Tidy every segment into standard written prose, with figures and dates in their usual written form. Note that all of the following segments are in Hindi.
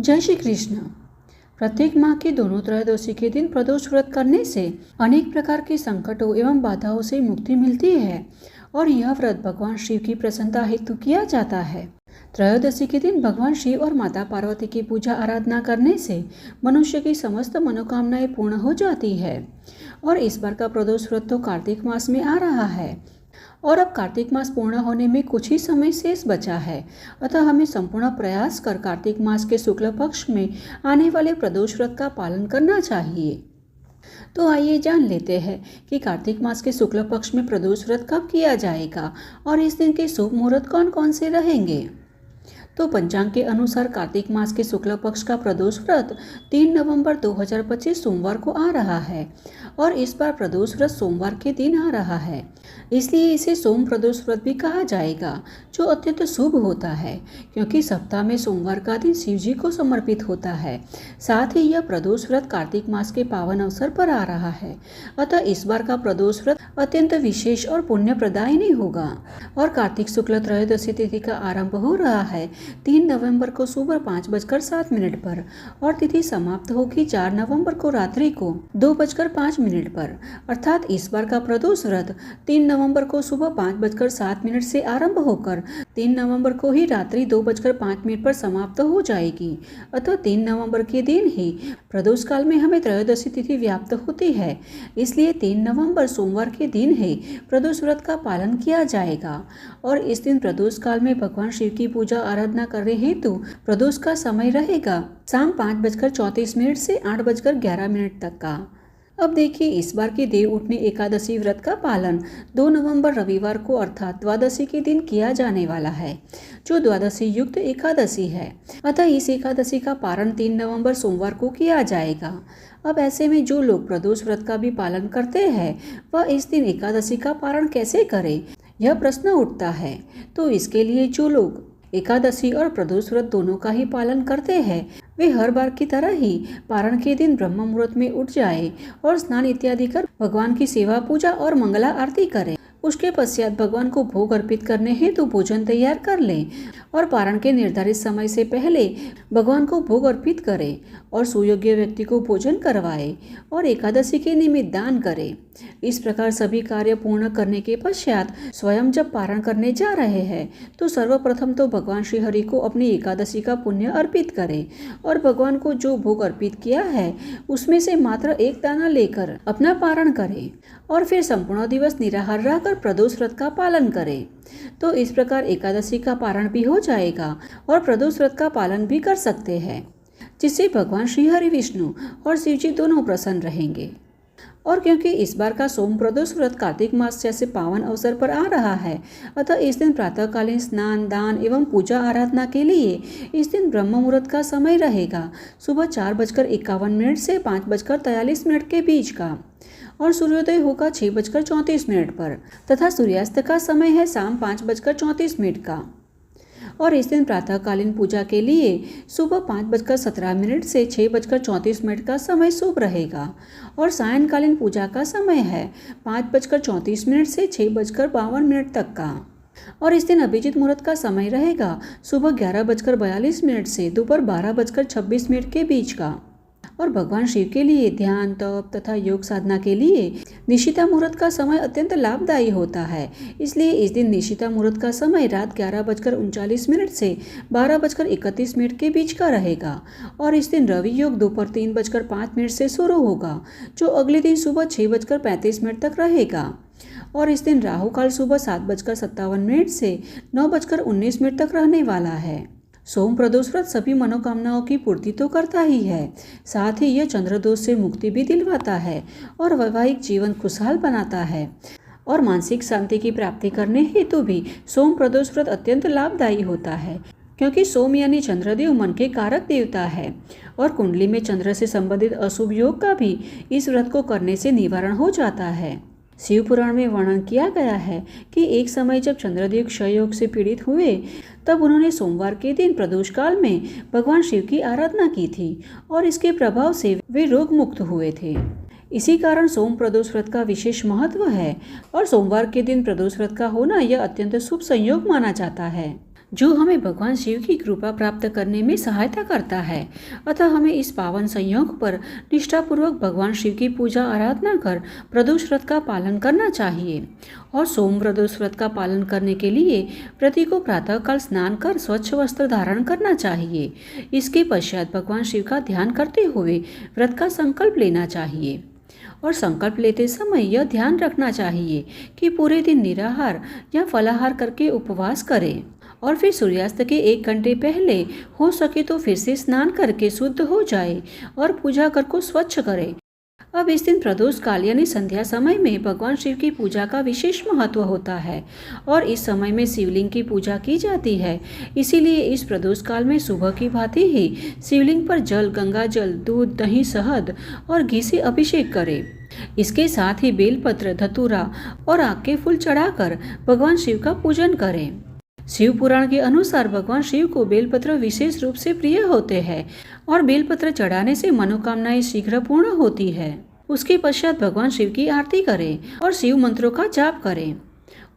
जय श्री कृष्ण। प्रत्येक माह की दोनों त्रयोदशी के दिन प्रदोष व्रत करने से अनेक प्रकार के संकटों एवं बाधाओं से मुक्ति मिलती है और यह व्रत भगवान शिव की प्रसन्नता हेतु किया जाता है। त्रयोदशी के दिन भगवान शिव और माता पार्वती की पूजा आराधना करने से मनुष्य की समस्त मनोकामनाएं पूर्ण हो जाती है। और इस बार का प्रदोष व्रत तो कार्तिक मास में आ रहा है और अब कार्तिक मास पूर्ण होने में कुछ ही समय शेष बचा है, अतः हमें संपूर्ण प्रयास कर कार्तिक मास के शुक्ल पक्ष में आने वाले प्रदोष व्रत का पालन करना चाहिए। तो आइए जान लेते हैं कि कार्तिक मास के शुक्ल पक्ष में प्रदोष व्रत कब किया जाएगा और इस दिन के शुभ मुहूर्त कौन कौन से रहेंगे। तो पंचांग के अनुसार कार्तिक मास के शुक्ल पक्ष का प्रदोष व्रत 3 नवंबर 2025 सोमवार को आ रहा है और इस बार प्रदोष व्रत सोमवार के दिन आ रहा है, इसलिए इसे सोम प्रदोष व्रत भी कहा जाएगा, जो अत्यंत शुभ होता है क्योंकि सप्ताह में सोमवार का दिन शिव जी को समर्पित होता है। साथ ही यह प्रदोष व्रत कार्तिक मास के पावन अवसर पर आ रहा है, अतः इस बार का प्रदोष व्रत अत्यंत विशेष और पुण्य प्रदायिनी होगा। और कार्तिक शुक्ल त्रयोदशी तिथि का आरंभ हो रहा है 3 नवंबर को सुबह 5:07 पर और तिथि समाप्त होगी 4 नवंबर को रात्रि को 2:05 पर। अर्थात इस बार का प्रदोष व्रत 3 नवंबर को सुबह 5:07 से आरंभ होकर 3 नवंबर को ही रात्रि 2:05 पर समाप्त हो जाएगी। अतः 3 नवंबर के दिन ही प्रदोष काल में हमें त्रयोदशी तिथि व्याप्त होती है, इसलिए 3 नवंबर सोमवार के दिन ही प्रदोष व्रत का पालन किया जाएगा। और इस दिन प्रदोष काल में भगवान शिव की पूजा आराधना करने हेतु प्रदोष का समय रहेगा शाम 5:34 से 8:11 तक का। अब देखिए, इस बार की देव उठनी एकादशी व्रत का पालन 2 नवंबर रविवार को अर्थात द्वादशी के दिन किया जाने वाला है, जो द्वादशी युक्त एकादशी है। अतः इस एकादशी का पारण 3 नवंबर सोमवार को किया जाएगा। अब ऐसे में जो लोग प्रदोष व्रत का भी पालन करते हैं वह इस दिन एकादशी का पारण कैसे करें, यह प्रश्न उठता है। तो इसके लिए जो लोग एकादशी और प्रदोष व्रत दोनों का ही पालन करते हैं वे हर बार की तरह ही पारण के दिन ब्रह्म मुहूर्त में उठ जाए और स्नान इत्यादि कर भगवान की सेवा पूजा और मंगला आरती करें। उसके पश्चात भगवान को भोग अर्पित करने हेतु भोजन तैयार कर लें और पारण के निर्धारित समय से पहले भगवान को भोग अर्पित करें और सुयोग्य व्यक्ति को भोजन करवाएं और एकादशी के निमित्त दान करें। इस प्रकार सभी कार्य पूर्ण करने के पश्चात स्वयं जब पारण करने जा रहे हैं तो सर्वप्रथम तो भगवान श्री हरि को अपनी एकादशी का पुण्य अर्पित करें और भगवान को जो भोग अर्पित किया है उसमें से मात्र एक दाना लेकर अपना पारण करें और फिर संपूर्ण दिवस निराहार रहकर प्रदोष व्रत का पालन करें। तो इस प्रकार एकादशी का पारण भी हो जाएगा और प्रदोष व्रत का पालन भी कर सकते हैं, जिससे भगवान श्री हरि विष्णु और शिव जी दोनों प्रसन्न रहेंगे। और क्योंकि इस बार का सोम प्रदोष व्रत कार्तिक मास जैसे पावन अवसर पर आ रहा है, अतः इस दिन प्रातःकालीन स्नान दान एवं पूजा आराधना के लिए इस दिन ब्रह्म मुहूर्त का समय रहेगा सुबह 4:51 से 5:43 के बीच का और सूर्योदय होगा 6:34 पर तथा सूर्यास्त का समय है शाम 5:34 का। और इस दिन प्रातःकालीन पूजा के लिए सुबह 5:17 से 6:34 का समय शुभ रहेगा और सायंकालीन पूजा का समय है 5:34 से 6:52 तक का। और इस दिन अभिजीत मुहूर्त का समय रहेगा सुबह 11:42 से दोपहर 12:26 के बीच का। और भगवान शिव के लिए ध्यान तप तथा योग साधना के लिए निशिता मुहूर्त का समय अत्यंत लाभदायी होता है, इसलिए इस दिन निशिता मुहूर्त का समय रात 11:39 से 12:31 के बीच का रहेगा। और इस दिन रवि योग दोपहर 3:05 से शुरू होगा, जो अगले दिन सुबह 6:35 तक रहेगा। और इस दिन राहु काल सुबह 7:57 से 9:19 तक रहने वाला है। सोम प्रदोष व्रत सभी मनोकामनाओं की पूर्ति तो करता ही है, साथ ही यह चंद्रदोष से मुक्ति भी दिलवाता है और वैवाहिक जीवन खुशहाल बनाता है और मानसिक शांति की प्राप्ति करने हेतु भी सोम प्रदोष व्रत अत्यंत लाभदायी होता है, क्योंकि सोम यानी चंद्रदेव मन के कारक देवता है और कुंडली में चंद्र से संबंधित अशुभ योग का भी इस व्रत को करने से निवारण हो जाता है। शिव पुराण में वर्णन किया गया है कि एक समय जब चंद्रदेव क्षय योग से पीड़ित हुए तब उन्होंने सोमवार के दिन प्रदोष काल में भगवान शिव की आराधना की थी और इसके प्रभाव से वे रोग मुक्त हुए थे। इसी कारण सोम प्रदोष व्रत का विशेष महत्व है और सोमवार के दिन प्रदोष व्रत का होना यह अत्यंत शुभ संयोग माना जाता है। जो हमें भगवान शिव की कृपा प्राप्त करने में सहायता करता है। अतः हमें इस पावन संयोग पर निष्ठापूर्वक भगवान शिव की पूजा आराधना कर प्रदोष व्रत का पालन करना चाहिए। और सोम प्रदोष व्रत का पालन करने के लिए प्रति को प्रातःकाल स्नान कर स्वच्छ वस्त्र धारण करना चाहिए। इसके पश्चात भगवान शिव का ध्यान करते हुए व्रत का संकल्प लेना चाहिए। और संकल्प लेते समय यह ध्यान रखना चाहिए कि पूरे दिन निराहार या फलाहार करके उपवास करें और फिर सूर्यास्त के 1 घंटे पहले हो सके तो फिर से स्नान करके शुद्ध हो जाए और पूजा घर को स्वच्छ करें। अब इस दिन प्रदोष काल यानी संध्या समय में भगवान शिव की पूजा का विशेष महत्व होता है और इस समय में शिवलिंग की पूजा की जाती है। इसीलिए इस प्रदोष काल में सुबह की भांति ही शिवलिंग पर जल, गंगा जल, दूध, दही, शहद और घी से अभिषेक करें। इसके साथ ही बेलपत्र, धतूरा और आक के फूल चढ़ाकर भगवान शिव का पूजन करें। शिव पुराण के अनुसार भगवान शिव को बेलपत्र विशेष रूप से प्रिय होते हैं और बेलपत्र चढ़ाने से मनोकामनाएं शीघ्र पूर्ण होती है। उसके पश्चात भगवान शिव की आरती करें और शिव मंत्रों का जाप करें।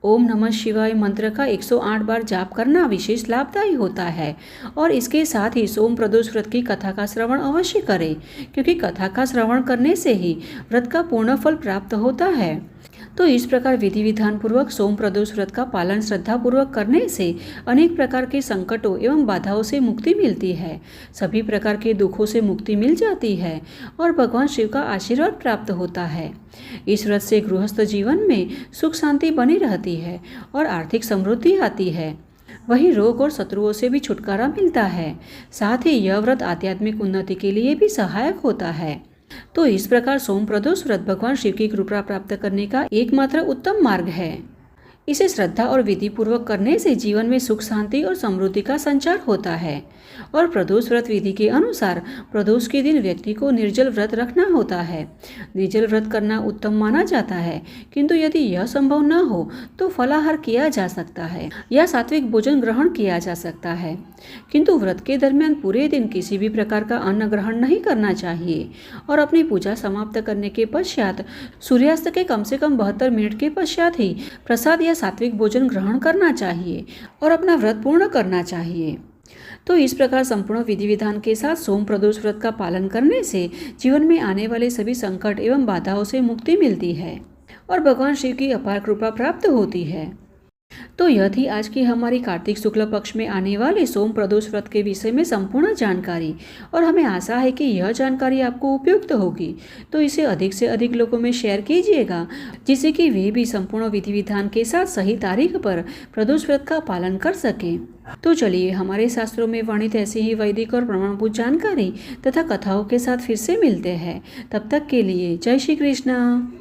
ओम नमः शिवाय मंत्र का 108 बार जाप करना विशेष लाभदायी होता है और इसके साथ ही सोम प्रदोष व्रत की कथा का श्रवण अवश्य करें, क्योंकि कथा का श्रवण करने से ही व्रत का पूर्ण फल प्राप्त होता है। तो इस प्रकार विधि विधान पूर्वक सोम प्रदोष व्रत का पालन श्रद्धा पूर्वक करने से अनेक प्रकार के संकटों एवं बाधाओं से मुक्ति मिलती है, सभी प्रकार के दुखों से मुक्ति मिल जाती है और भगवान शिव का आशीर्वाद प्राप्त होता है। इस व्रत से गृहस्थ जीवन में सुख शांति बनी रहती है और आर्थिक समृद्धि आती है। वहीं रोग और शत्रुओं से भी छुटकारा मिलता है। साथ ही यह व्रत आध्यात्मिक उन्नति के लिए भी सहायक होता है। तो इस प्रकार सोम प्रदोष व्रत भगवान शिव की कृपा प्राप्त करने का एकमात्र उत्तम मार्ग है। इसे श्रद्धा और विधि पूर्वक करने से जीवन में सुख शांति और समृद्धि का संचार होता है। और प्रदोष व्रत विधि के अनुसार प्रदोष के दिन व्यक्ति को निर्जल व्रत रखना होता है। निर्जल व्रत करना उत्तम माना जाता है, किंतु यदि यह संभव न हो तो फलाहार किया जा सकता है या सात्विक भोजन ग्रहण किया जा सकता है, किंतु व्रत के दरमियान पूरे दिन किसी भी प्रकार का अन्न ग्रहण नहीं करना चाहिए और अपनी पूजा समाप्त करने के पश्चात सूर्यास्त के कम से कम 72 मिनट के पश्चात ही प्रसाद या सात्विक भोजन ग्रहण करना चाहिए और अपना व्रत पूर्ण करना चाहिए। तो इस प्रकार संपूर्ण विधि विधान के साथ सोम प्रदोष व्रत का पालन करने से जीवन में आने वाले सभी संकट एवं बाधाओं से मुक्ति मिलती है और भगवान शिव की अपार कृपा प्राप्त होती है। तो यह थी आज की हमारी कार्तिक शुक्ल पक्ष में आने वाले सोम प्रदोष व्रत के विषय में संपूर्ण जानकारी, और हमें आशा है कि यह जानकारी आपको उपयुक्त होगी। तो इसे अधिक से अधिक लोगों में शेयर कीजिएगा, जिससे कि वे भी संपूर्ण विधि विधान के साथ सही तारीख पर प्रदोष व्रत का पालन कर सकें। तो चलिए, हमारे शास्त्रों में वर्णित ऐसी ही वैदिक और प्रमाणभूत जानकारी तथा कथाओं के साथ फिर से मिलते हैं। तब तक के लिए जय श्री कृष्ण।